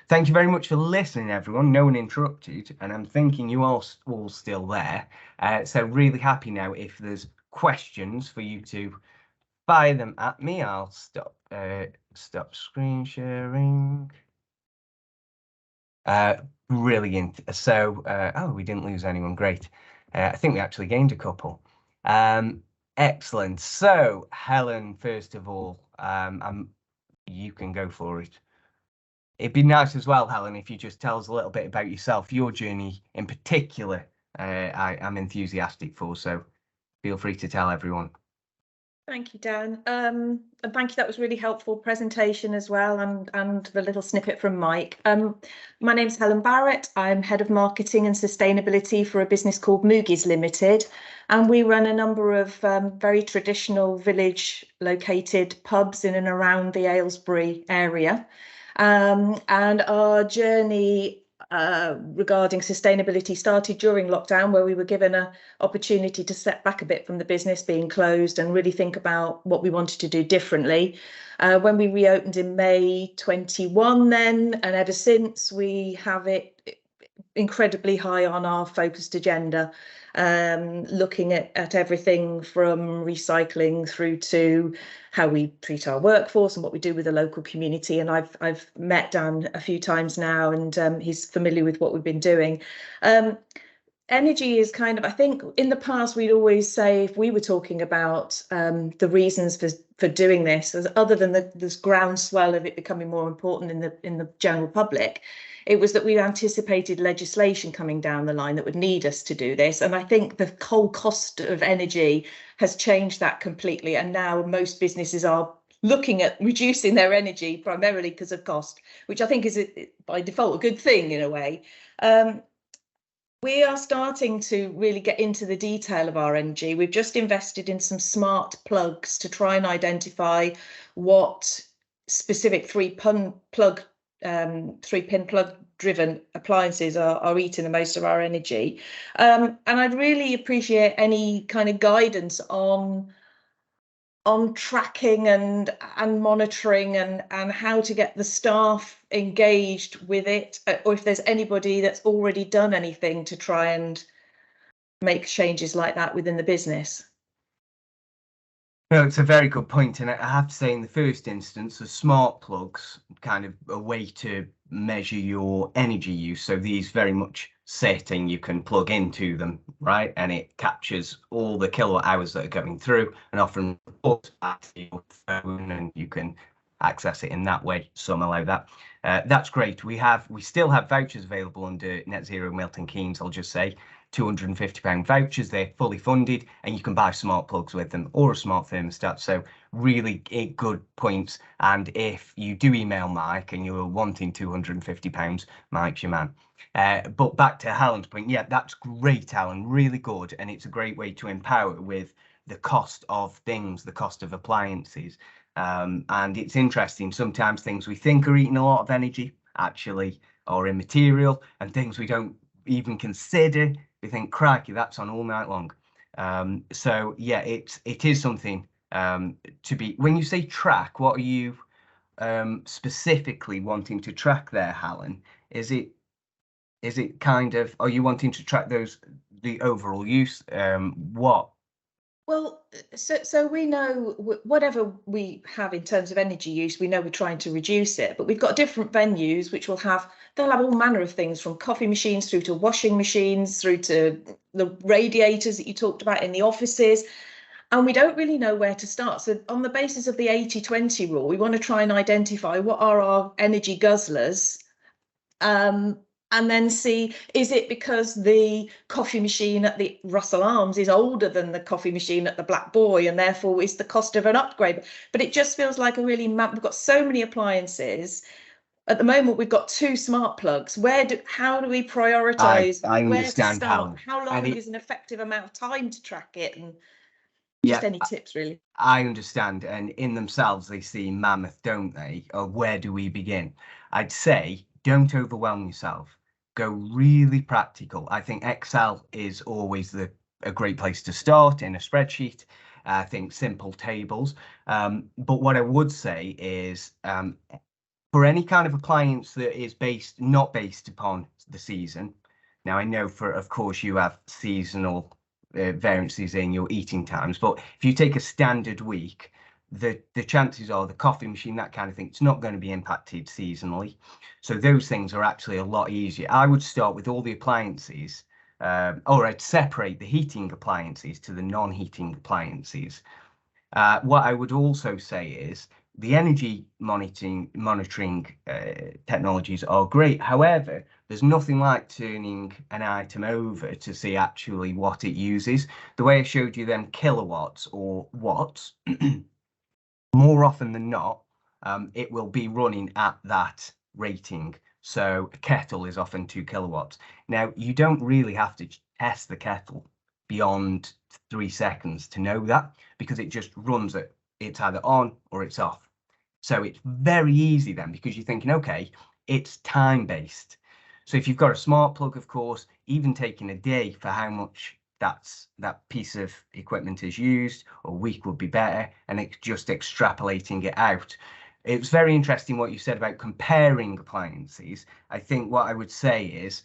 Thank you very much for listening, everyone. No one interrupted, and I'm thinking you are all still there. So really happy now if there's questions for you to fire them at me. I'll stop screen sharing. Brilliant. So, oh, we didn't lose anyone. Great. I think we actually gained a couple. Excellent. So, Helen, first of all, you can go for it. It'd be nice as well, Helen, if you just tell us a little bit about yourself, your journey in particular. I'm enthusiastic for, so feel free to tell everyone. Thank you, Dan. And thank you. That was really helpful presentation as well, and the little snippet from Mike. My name's Helen Barrett. I'm head of marketing and sustainability for a business called Ngage Limited, and we run a number of very traditional village located pubs in and around the Aylesbury area. And our journey regarding sustainability started during lockdown, where we were given an opportunity to step back a bit from the business being closed and really think about what we wanted to do differently. When we reopened in May 21 then, and ever since, we have it incredibly high on our focused agenda, looking at everything from recycling through to how we treat our workforce and what we do with the local community. And I've met Dan a few times now, and he's familiar with what we've been doing. Energy is kind of, I think in the past we'd always say, if we were talking about the reasons for doing this, other than this groundswell of it becoming more important in the general public, it was that we anticipated legislation coming down the line that would need us to do this. And I think the whole cost of energy has changed that completely. And now most businesses are looking at reducing their energy primarily because of cost, which I think is by default a good thing in a way. We are starting to really get into the detail of our energy. We've just invested in some smart plugs to try and identify what specific 3-pin plug driven appliances are eating the most of our energy. And I'd really appreciate any kind of guidance on tracking and monitoring and how to get the staff engaged with it, or if there's anybody that's already done anything to try and make changes like that within the business. No, it's a very good point, and I have to say, in the first instance, the smart plugs, kind of a way to measure your energy use. So these very much setting, you can plug into them, right, and it captures all the kilowatt hours that are going through, and often reports back to your phone, and you can access it in that way. Some allow that. That's great. We still have vouchers available under NetZero Milton Keynes. I'll just say £250 vouchers. They're fully funded, and you can buy smart plugs with them or a smart thermostat. So really good points. And if you do email Mike and you're wanting £250, Mike's your man. But back to Helen's point, yeah, that's great, Alan, really good. And it's a great way to empower with the cost of things, the cost of appliances. And it's interesting, sometimes things we think are eating a lot of energy actually are immaterial, and things we don't even consider, we think, crikey, that's on all night long. So yeah, it is something to be. When you say track, what are you specifically wanting to track there, Helen? Is it kind of, are you wanting to track the overall use? What Well, so we know whatever we have in terms of energy use, we know we're trying to reduce it, but we've got different venues which they'll have all manner of things, from coffee machines through to washing machines, through to the radiators that you talked about in the offices. And we don't really know where to start. So on the basis of the 80-20 rule, we want to try and identify what are our energy guzzlers, and then see, is it because the coffee machine at the Russell Arms is older than the coffee machine at the Black Boy, and therefore is the cost of an upgrade? But it just feels like we've got so many appliances. At the moment, we've got 2 smart plugs. How do we prioritize? I Where to understand start? How long and is an effective amount of time to track it? And yeah, just any tips, really. I understand, and in themselves they seem mammoth, don't they? Or where do we begin? I'd say don't overwhelm yourself. Go really practical. I think Excel is always a great place to start in a spreadsheet. I think simple tables. But what I would say is for any kind of appliance that is not based upon the season. Now, I know of course, you have seasonal variances in your eating times, but if you take a standard week, the chances are the coffee machine, that kind of thing, it's not going to be impacted seasonally. So those things are actually a lot easier. I would start with all the appliances, or I'd separate the heating appliances to the non-heating appliances. What I would also say is the energy monitoring technologies are great. However, there's nothing like turning an item over to see actually what it uses. The way I showed you them kilowatts or watts, more often than not, it will be running at that rating. So a kettle is often 2 kilowatts. Now, you don't really have to test the kettle beyond 3 seconds to know that, because it just runs it. It's either on or it's off. So it's very easy then, because you're thinking, okay, it's time based. So if you've got a smart plug, of course, even taking a day for how much that piece of equipment is used, or a week would be better, and it's just extrapolating it out. It was very interesting what you said about comparing appliances. I think what I would say is,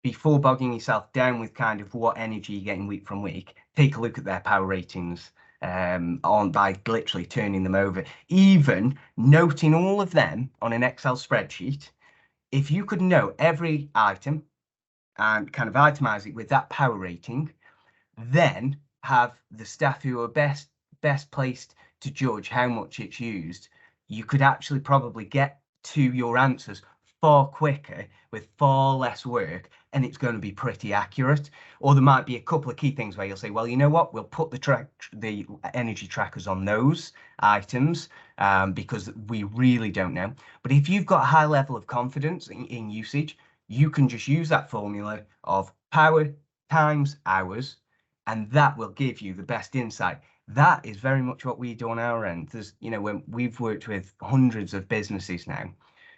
before bogging yourself down with kind of what energy you're getting week from week, take a look at their power ratings by literally turning them over, even noting all of them on an Excel spreadsheet. If you could know every item and kind of itemize it with that power rating, then have the staff who are best placed to judge how much it's used, you could actually probably get to your answers far quicker with far less work, and it's going to be pretty accurate. Or there might be a couple of key things where you'll say, well, you know what, we'll put the energy trackers on those items because we really don't know. But if you've got a high level of confidence in usage, you can just use that formula of power times hours, and that will give you the best insight. That is very much what we do on our end. There's, when we've worked with hundreds of businesses now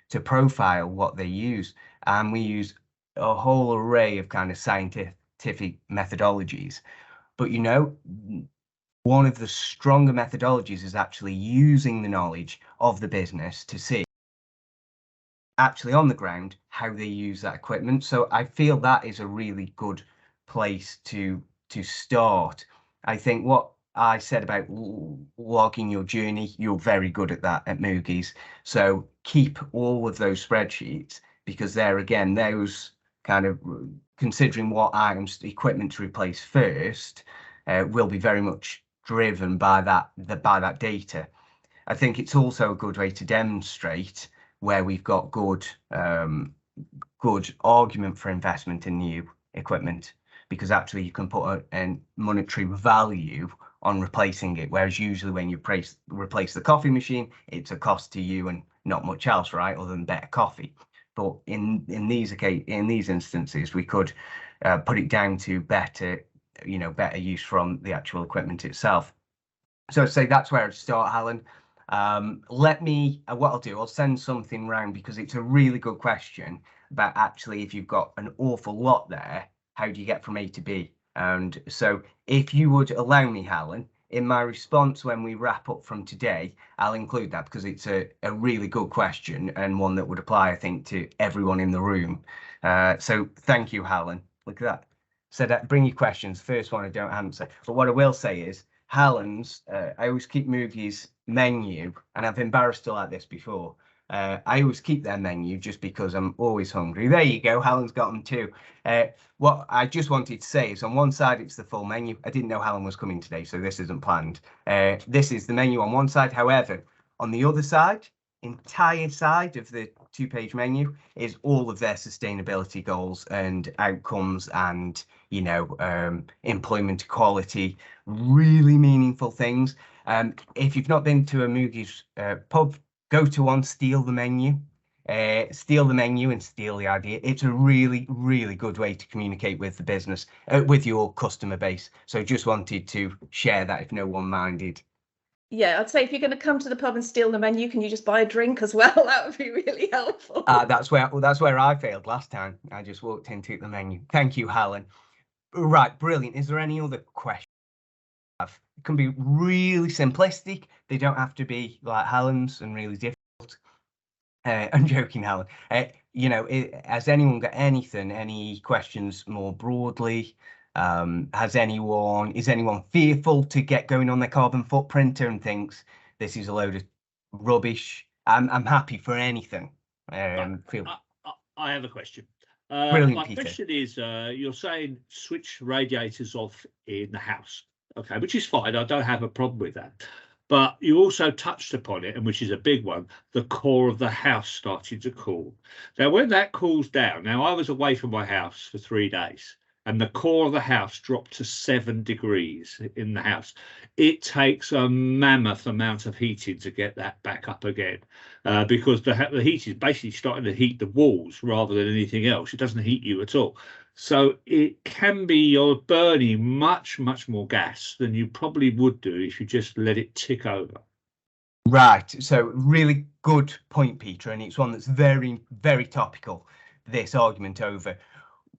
to profile what they use, and we use a whole array of kind of scientific methodologies. But one of the stronger methodologies is actually using the knowledge of the business to see actually on the ground how they use that equipment. So I feel that is a really good place to start. I think what I said about logging your journey, you're very good at that at Moogies. So keep all of those spreadsheets, because there again, those kind of considering what items, equipment to replace first, will be very much driven by that data. I think it's also a good way to demonstrate where we've got good argument for investment in new equipment, because actually you can put a monetary value on replacing it, whereas usually when you replace the coffee machine, it's a cost to you and not much else, right, other than better coffee. But in these instances, we could put it down to better use from the actual equipment itself. So I'd say that's where I'd start, Helen. What I'll do, I'll send something round, because it's a really good question about actually if you've got an awful lot there, how do you get from A to B? And so if you would allow me, Helen, in my response when we wrap up from today, I'll include that, because it's a really good question and one that would apply, I think, to everyone in the room. So thank you, Helen. Look at that. So that bring your questions. First one I don't answer, but what I will say is Hallen's. I always keep Moogie's menu, and I've embarrassed her like this before. I always keep their menu just because I'm always hungry. There you go. Hallen's got them too. What I just wanted to say is on one side, it's the full menu. I didn't know Hallen was coming today, so this isn't planned. This is the menu on one side. However, on the other side, entire side of the 2-page menu is all of their sustainability goals and outcomes and, you know, employment equality, really meaningful things. If you've not been to a Moogie's pub, go to one, steal the menu and steal the idea. It's a really, really good way to communicate with the business, with your customer base. So just wanted to share that if no one minded. Yeah, I'd say if you're going to come to the pub and steal the menu, can you just buy a drink as well? That would be really helpful. That's where I failed last time. I just walked in, took the menu. Thank you, Hallen. Right, brilliant. Is there any other questions? It can be really simplistic. They don't have to be like Hallen's and really difficult. I'm joking, Hallen. You know, has anyone got anything? Any questions more broadly? Is anyone fearful to get going on their carbon footprint and thinks this is a load of rubbish? I'm happy for anything. I have a question. Brilliant, my Peter. question is, you're saying switch radiators off in the house, okay, which is fine. I don't have a problem with that. But you also touched upon it, and which is a big one, the core of the house starting to cool. Now, when that cools down, now I was away from my house for 3 days, and the core of the house dropped to 7 degrees in the house. It takes a mammoth amount of heating to get that back up again, because the heat is basically starting to heat the walls rather than anything else. It doesn't heat you at all. So it can be you're burning much, much more gas than you probably would do if you just let it tick over. Right. So really good point, Peter, and it's one that's very, very topical, this argument over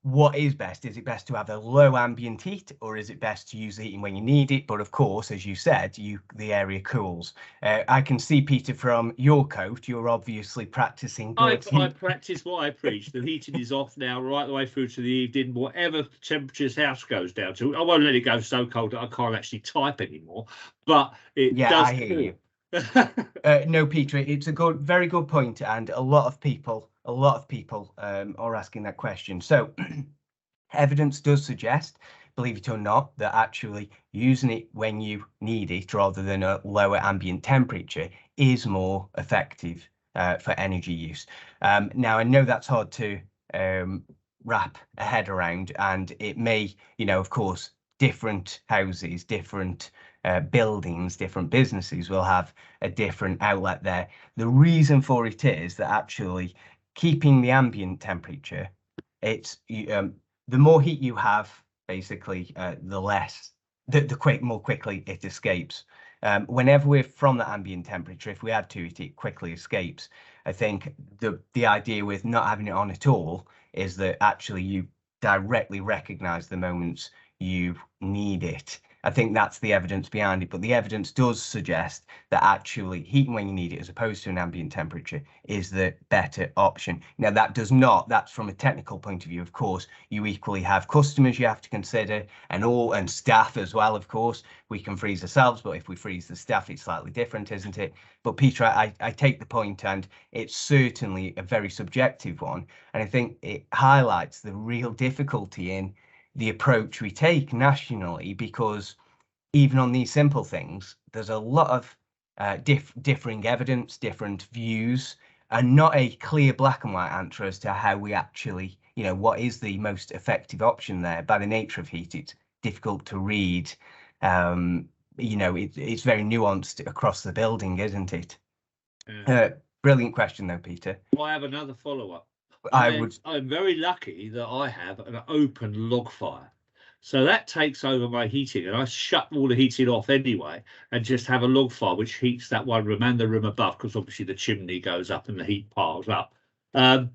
what is best. Is it best to have a low ambient heat, or is it best to use the heating when you need it? But of course, as you said, the area cools. I can see, Peter, from your coat, you're obviously practicing. I practice what I preach. The heating is off now, right the way through to the evening, whatever temperature's house goes down to. I won't let it go so cold that I can't actually type anymore, but it does. I hear you. No, Peter, it's a very good point, and a lot of people are asking that question. So evidence does suggest, believe it or not, that actually using it when you need it rather than a lower ambient temperature is more effective for energy use. Now, I know that's hard to wrap a head around, and it may, you know, of course, different houses, different buildings, different businesses will have a different outlet there. The reason for it is that actually keeping the ambient temperature, it's the more heat you have, basically, the less, more quickly it escapes. Whenever we're from the ambient temperature, if we add to it, it quickly escapes. I think the idea with not having it on at all is that actually you directly recognize the moments you need it. I think that's the evidence behind it, but the evidence does suggest that actually heating when you need it as opposed to an ambient temperature is the better option. Now, that's from a technical point of view. Of course, you equally have customers you have to consider, and staff as well. Of course, we can freeze ourselves, but if we freeze the staff, it's slightly different, isn't it? But Peter, I take the point, and it's certainly a very subjective one. And I think it highlights the real difficulty in the approach we take nationally, because even on these simple things, there's a lot of differing evidence, different views, and not a clear black and white answer as to how we actually, you know, what is the most effective option there. By the nature of heat, it's difficult to read. You know, it's very nuanced across the building, isn't it? Brilliant question, though, Peter. Well, I have another follow-up. I'm very lucky that I have an open log fire, so that takes over my heating, and I shut all the heating off anyway and just have a log fire which heats that one room and the room above, because obviously the chimney goes up and the heat piles up. I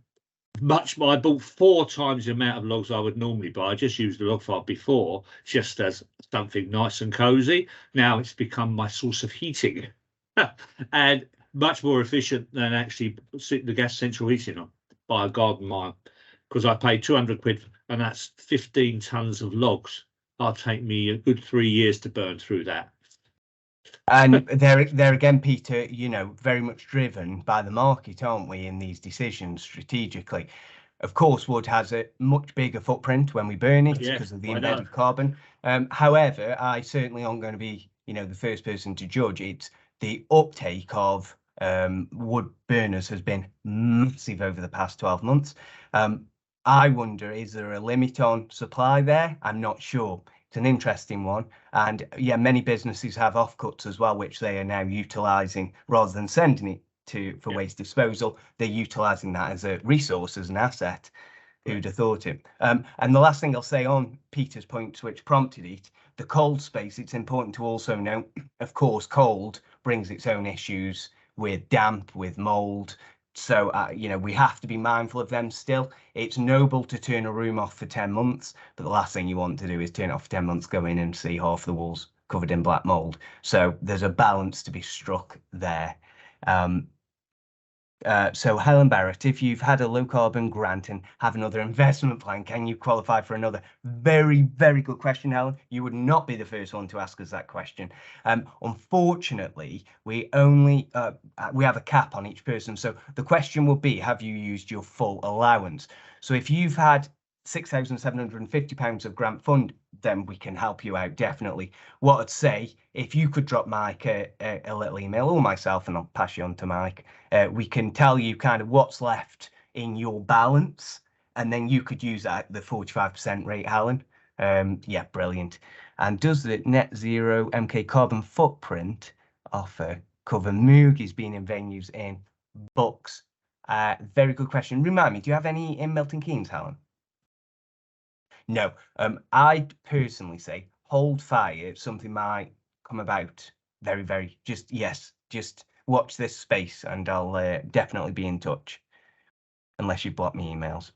bought 4 times the amount of logs I would normally buy. I just used the log fire before just as something nice and cozy. Now it's become my source of heating and much more efficient than actually the gas central heating on by a garden mile, because I paid 200 quid and that's 15 tons of logs. It'll take me a good 3 years to burn through that. And there again, Peter, you know, very much driven by the market, aren't we, in these decisions strategically? Of course, wood has a much bigger footprint when we burn it because of the embedded carbon. However, I certainly aren't going to be, you know, the first person to judge. It's the uptake of wood burners has been massive over the past 12 months. I wonder, is there a limit on supply there? I'm not sure. It's an interesting one. And yeah, many businesses have offcuts as well, which they are now utilising rather than sending it for waste disposal. They're utilising that as a resource, as an asset. Who'd have thought it? And the last thing I'll say on Peter's point, which prompted it, the cold space, it's important to also note, of course, cold brings its own issues with damp, with mould. So, you know, we have to be mindful of them still. It's noble to turn a room off for 10 months, but the last thing you want to do is turn it off for 10 months, go in and see half the walls covered in black mould. So there's a balance to be struck there. So Helen Barrett, if you've had a low carbon grant and have another investment plan, can you qualify for another? Very, very good question, Helen. You would not be the first one to ask us that question. Unfortunately, we only we have a cap on each person. So the question will be, have you used your full allowance? So if you've had £6,750 of grant fund, then we can help you out, definitely. What I'd say, if you could drop Mike a little email, or myself, and I'll pass you on to Mike, we can tell you kind of what's left in your balance, and then you could use that at the 45% rate, Helen. Yeah, brilliant. And does the NetZero MK carbon footprint offer cover Moogies being in venues in Bucks? Very good question. Remind me, do you have any in Milton Keynes, Helen? No, I'd personally say hold fire. Something might come about very, just watch this space and I'll definitely be in touch, unless you block me emails.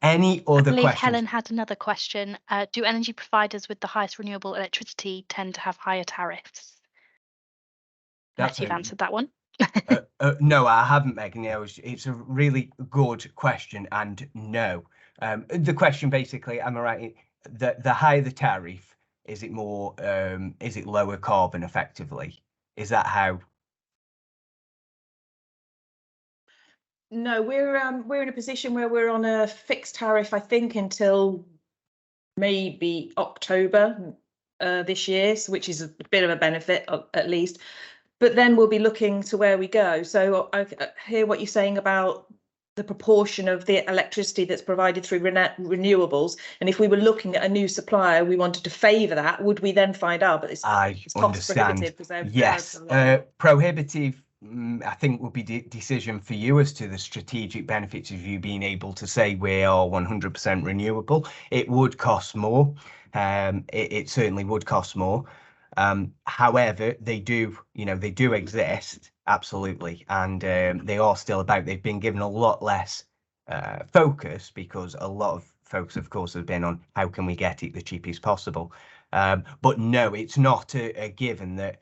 Any other questions? Helen had another question. Do energy providers with the highest renewable electricity tend to have higher tariffs? Unless you've answered that one. No, I haven't, Megan. Yeah, it's a really good question, and no. The question basically, am I right? The higher the tariff, is it more? Is it lower carbon effectively? Is that how? No, we're in a position where we're on a fixed tariff, I think, until maybe October this year, which is a bit of a benefit at least. But then we'll be looking to where we go. So I hear what you're saying about the proportion of the electricity that's provided through renewables. And if we were looking at a new supplier, we wanted to favour that, would we then find out? But it's cost prohibitive. Yes, prohibitive. I think would be the decision for you as to the strategic benefits of you being able to say we are 100% renewable. It would cost more. It certainly would cost more. However, they do exist, absolutely, and they are still about. They've been given a lot less focus because a lot of focus, of course, has been on how can we get it the cheapest possible. But no, it's not a given that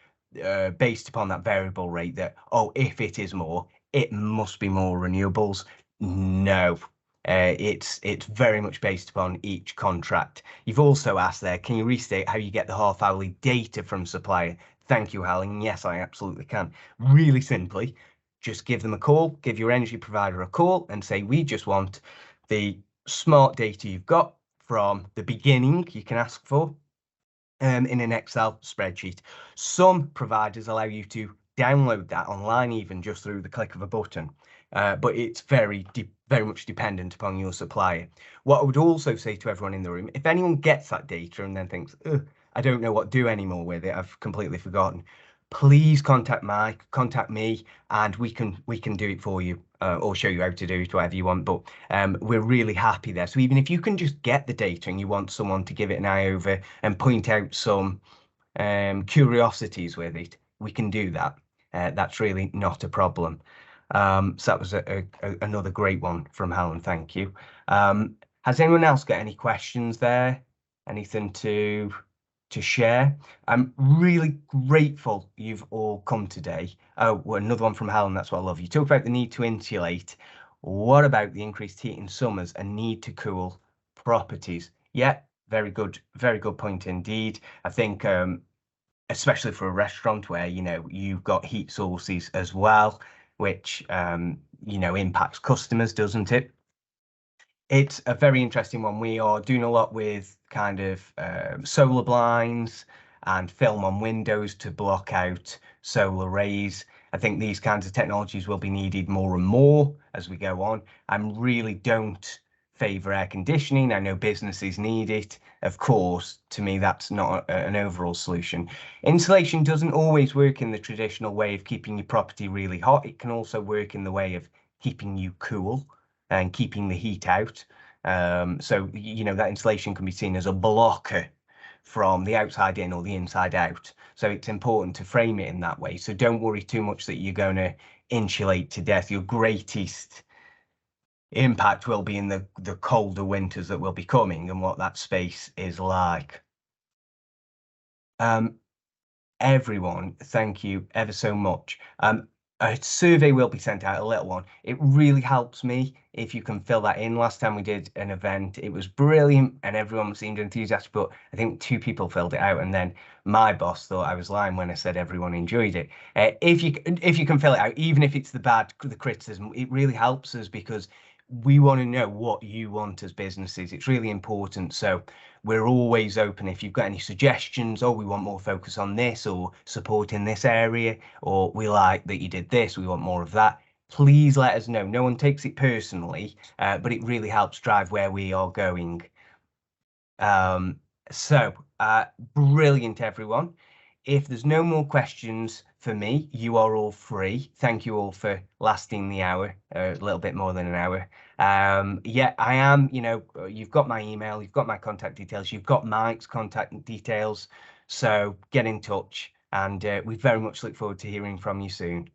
based upon that variable rate that, oh, if it is more, it must be more renewables. No. It's very much based upon each contract. You've also asked there, can you restate how you get the half-hourly data from supplier? Thank you, Helen. Yes, I absolutely can. Really simply, just give them a call, give your energy provider a call and say, we just want the smart data you've got from the beginning you can ask for in an Excel spreadsheet. Some providers allow you to download that online, even just through the click of a button. But it's very much dependent upon your supplier. What I would also say to everyone in the room, if anyone gets that data and then thinks, I don't know what to do anymore with it, I've completely forgotten, please contact Mike, contact me, and we can do it for you or show you how to do it, whatever you want. But we're really happy there. So even if you can just get the data and you want someone to give it an eye over and point out some curiosities with it, we can do that. That's really not a problem. So that was another great one from Helen. Thank you. Has anyone else got any questions there? Anything to share? I'm really grateful you've all come today. Oh, well, another one from Helen. That's what I love. You talk about the need to insulate. What about the increased heat in summers and need to cool properties? Yeah, very good point indeed. I think especially for a restaurant where, you know, you've got heat sources as well, which, you know, impacts customers, doesn't it? It's a very interesting one. We are doing a lot with kind of solar blinds and film on windows to block out solar rays. I think these kinds of technologies will be needed more and more as we go on. I really don't favour air conditioning. I know businesses need it. Of course, to me, that's not an overall solution. Insulation doesn't always work in the traditional way of keeping your property really hot. It can also work in the way of keeping you cool and keeping the heat out. So, you know, that insulation can be seen as a blocker from the outside in or the inside out. So it's important to frame it in that way. So don't worry too much that you're going to insulate to death. Your greatest impact will be in the colder winters that will be coming and what that space is like. Everyone, thank you ever so much. A survey will be sent out, a little one. It really helps me if you can fill that in. Last time we did an event, it was brilliant and everyone seemed enthusiastic, but I think 2 people filled it out, and then my boss thought I was lying when I said everyone enjoyed it. If you can fill it out, even if it's the criticism, it really helps us because we want to know what you want as businesses. It's really important. So we're always open. If you've got any suggestions, oh, we want more focus on this, or support in this area, or we like that you did this, we want more of that, please let us know. No one takes it personally, but it really helps drive where we are going. Brilliant, everyone. If there's no more questions for me, you are all free. Thank you all for lasting the hour, a little bit more than an hour. Yeah, I am, you know, you've got my email, you've got my contact details, you've got Mike's contact details. So get in touch, and we very much look forward to hearing from you soon.